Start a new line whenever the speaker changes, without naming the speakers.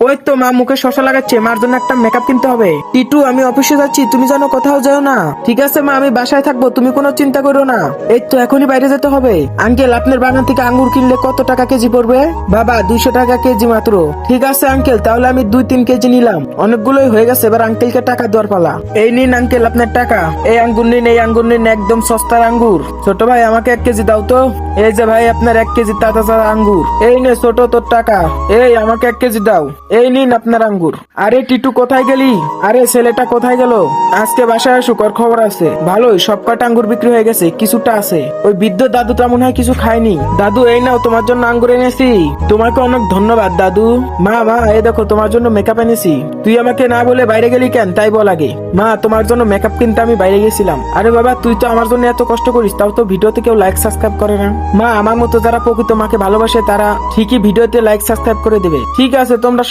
ওই তো মা মুখে শসা লাগাচ্ছে, মার জন্য একটা মেকআপ কিনতে হবে। টিটু আমি অফিসে যাচ্ছি, তুমি যেন কোথাও যাও না। ঠিক আছে মা, আমি বাসায় থাকবো, তুমি কোনো চিন্তা করো না। এই তো এখনই বাইরে যেতে হবে। আঙ্কেল আপনার বাগান থেকে আঙ্গুর কিনলে কত টাকা কেজি পড়বে? বাবা 200 টাকা কেজি মাত্র। ঠিক আছে আঙ্কেল, তাহলে আমি 2-3 কেজি নিলাম, অনেকগুলোই হয়ে গেছে, এবার আঙ্কেলকে টাকা দেওয়ার পালা। এই নিন আঙ্কেল আপনার টাকা। এই আঙ্গুর নিন, এই আঙ্গুর নিন, একদম সস্তার আঙ্গুর। ছোট ভাই আমাকে 1 কেজি দাও তো। এই যে ভাই আপনার 1 কেজি তাজা আঙ্গুর। এই নে ছোট তোর টাকা। এই আমাকে 1 কেজি দাও। এই নিন আপনার আঙ্গুর। আরে টিটু কোথায় গেলি? আরে ছেলেটা কোথায় গেল? আজকে বাসায় আসুক, ওর খবর আছে। ভালোই, সব কটা আঙ্গুর বিক্রি হয়ে গেছে, কিছুটা আছে। ওই বৃদ্ধ দাদুটা মনে হয় কিছু খায়নি। দাদু এই নাও, তোমার জন্য আঙ্গুর এনেছি। তোমাকে অনেক ধন্যবাদ দাদু। মা মা এই দেখো তোমার জন্য মেকআপ এনেছি। তুই আমাকে না বলে বাইরে গেলি কেন তাই বল আগে। মা তোমার জন্য মেকআপ কিনতে আমি বাইরে গেছিলাম। আরে বাবা তুই তো আমার জন্য এত কষ্ট করিস, তাও তো ভিডিওতে কেউ লাইক সাবস্ক্রাইব করে না। মা আমার মতো যারা প্রকৃত মাকে ভালোবাসে তারা ঠিকই ভিডিওতে লাইক সাবস্ক্রাইব করে দেবে। ঠিক আছে তোমরা